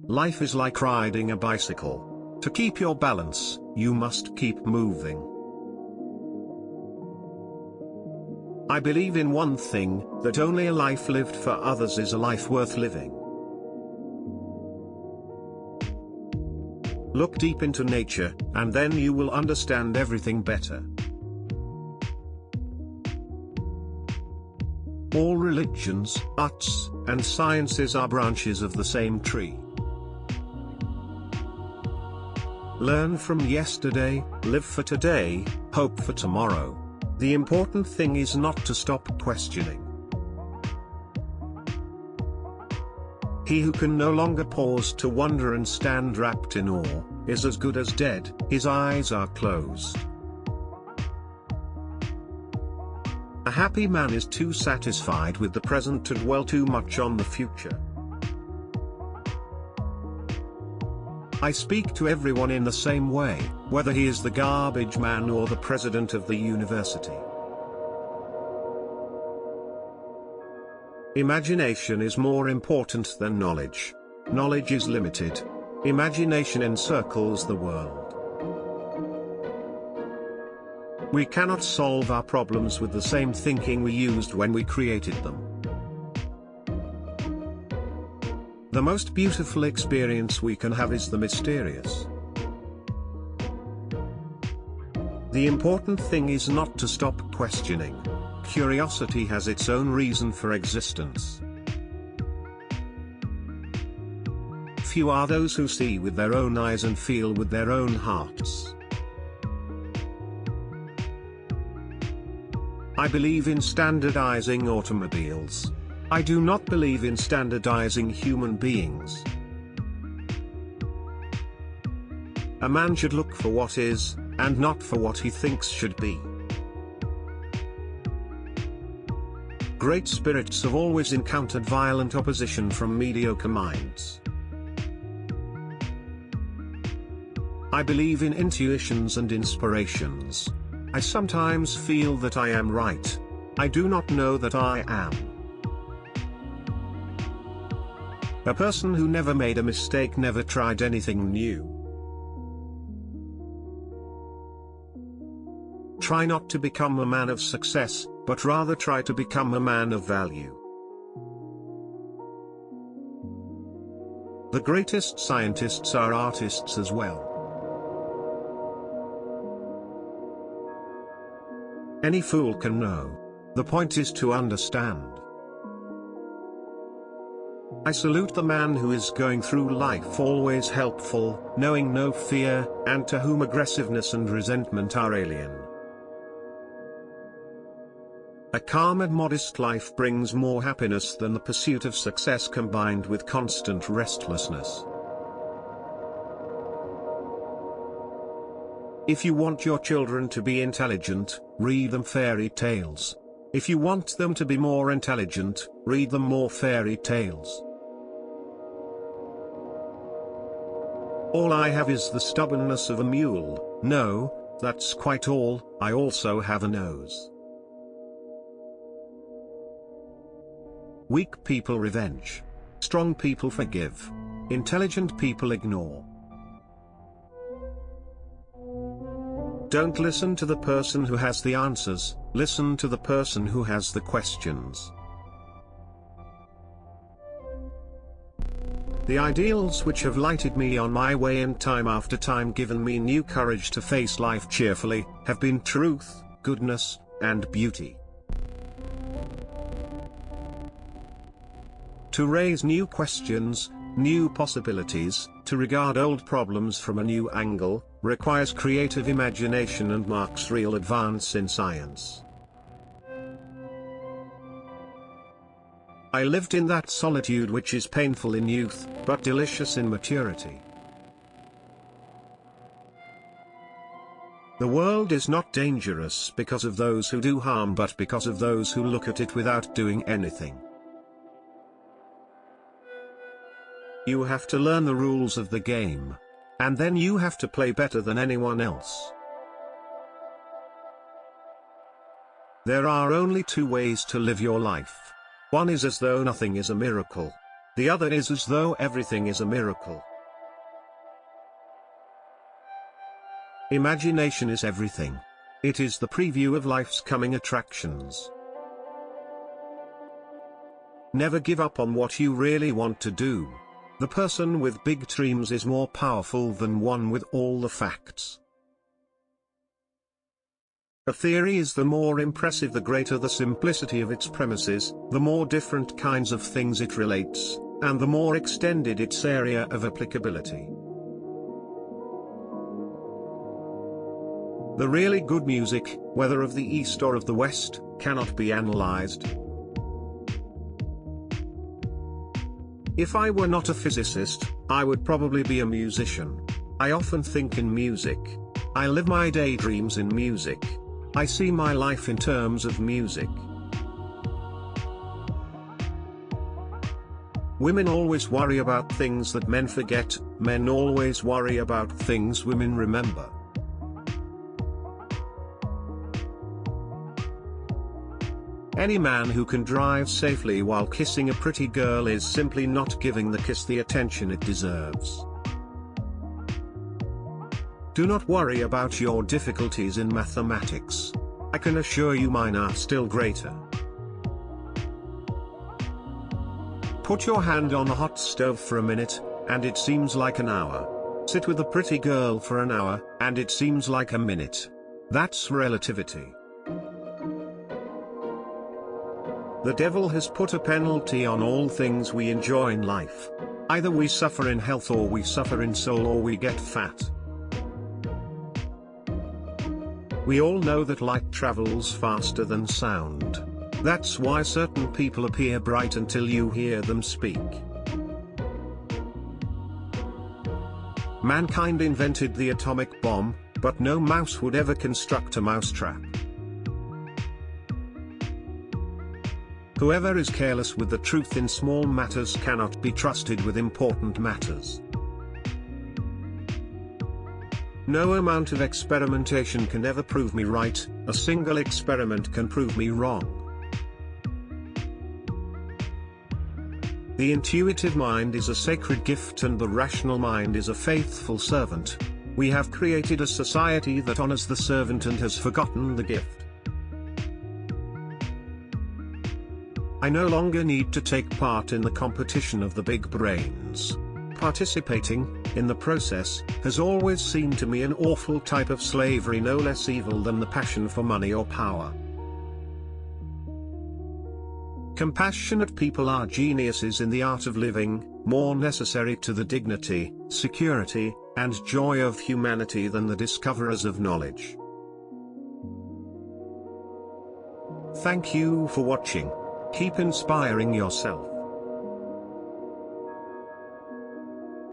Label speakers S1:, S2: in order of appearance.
S1: Life is like riding a bicycle. To keep your balance, you must keep moving. I believe in one thing, that only a life lived for others is a life worth living. Look deep into nature, and then you will understand everything better. All religions, arts, and sciences are branches of the same tree. Learn from yesterday, live for today, hope for tomorrow. The important thing is not to stop questioning. He who can no longer pause to wonder and stand wrapped in awe, is as good as dead, his eyes are closed. A happy man is too satisfied with the present to dwell too much on the future. I speak to everyone in the same way, whether he is the garbage man or the president of the university. Imagination is more important than knowledge. Knowledge is limited. Imagination encircles the world. We cannot solve our problems with the same thinking we used when we created them. The most beautiful experience we can have is the mysterious. The important thing is not to stop questioning. Curiosity has its own reason for existence. Few are those who see with their own eyes and feel with their own hearts. I believe in standardizing automobiles. I do not believe in standardizing human beings. A man should look for what is, and not for what he thinks should be. Great spirits have always encountered violent opposition from mediocre minds. I believe in intuitions and inspirations. I sometimes feel that I am right. I do not know that I am. A person who never made a mistake never tried anything new. Try not to become a man of success, but rather try to become a man of value. The greatest scientists are artists as well. Any fool can know. The point is to understand. I salute the man who is going through life always helpful, knowing no fear, and to whom aggressiveness and resentment are alien. A calm and modest life brings more happiness than the pursuit of success combined with constant restlessness. If you want your children to be intelligent, read them fairy tales. If you want them to be more intelligent, read them more fairy tales. All I have is the stubbornness of a mule. No, that's quite all. I also have a nose. Weak people revenge. Strong people forgive. Intelligent people ignore. Don't listen to the person who has the answers, listen to the person who has the questions. The ideals which have lighted me on my way and time after time given me new courage to face life cheerfully, have been truth, goodness, and beauty. To raise new questions, new possibilities, to regard old problems from a new angle, requires creative imagination and marks real advance in science. I lived in that solitude which is painful in youth, but delicious in maturity. The world is not dangerous because of those who do harm but because of those who look at it without doing anything. You have to learn the rules of the game. And then you have to play better than anyone else. There are only two ways to live your life. One is as though nothing is a miracle. The other is as though everything is a miracle. Imagination is everything. It is the preview of life's coming attractions. Never give up on what you really want to do. The person with big dreams is more powerful than one with all the facts. A theory is the more impressive the greater the simplicity of its premises, the more different kinds of things it relates, and the more extended its area of applicability. The really good music, whether of the East or of the West, cannot be analyzed. If I were not a physicist, I would probably be a musician. I often think in music. I live my daydreams in music. I see my life in terms of music. Women always worry about things that men forget, men always worry about things women remember. Any man who can drive safely while kissing a pretty girl is simply not giving the kiss the attention it deserves. Do not worry about your difficulties in mathematics. I can assure you mine are still greater. Put your hand on a hot stove for a minute, and it seems like an hour. Sit with a pretty girl for an hour, and it seems like a minute. That's relativity. The devil has put a penalty on all things we enjoy in life. Either we suffer in health or we suffer in soul or we get fat. We all know that light travels faster than sound. That's why certain people appear bright until you hear them speak. Mankind invented the atomic bomb, but no mouse would ever construct a mousetrap. Whoever is careless with the truth in small matters cannot be trusted with important matters. No amount of experimentation can ever prove me right, a single experiment can prove me wrong. The intuitive mind is a sacred gift and the rational mind is a faithful servant. We have created a society that honors the servant and has forgotten the gift. I no longer need to take part in the competition of the big brains. Participating, in the process, has always seemed to me an awful type of slavery no less evil than the passion for money or power. Compassionate people are geniuses in the art of living, more necessary to the dignity, security, and joy of humanity than the discoverers of knowledge. Thank you for watching. Keep inspiring yourself.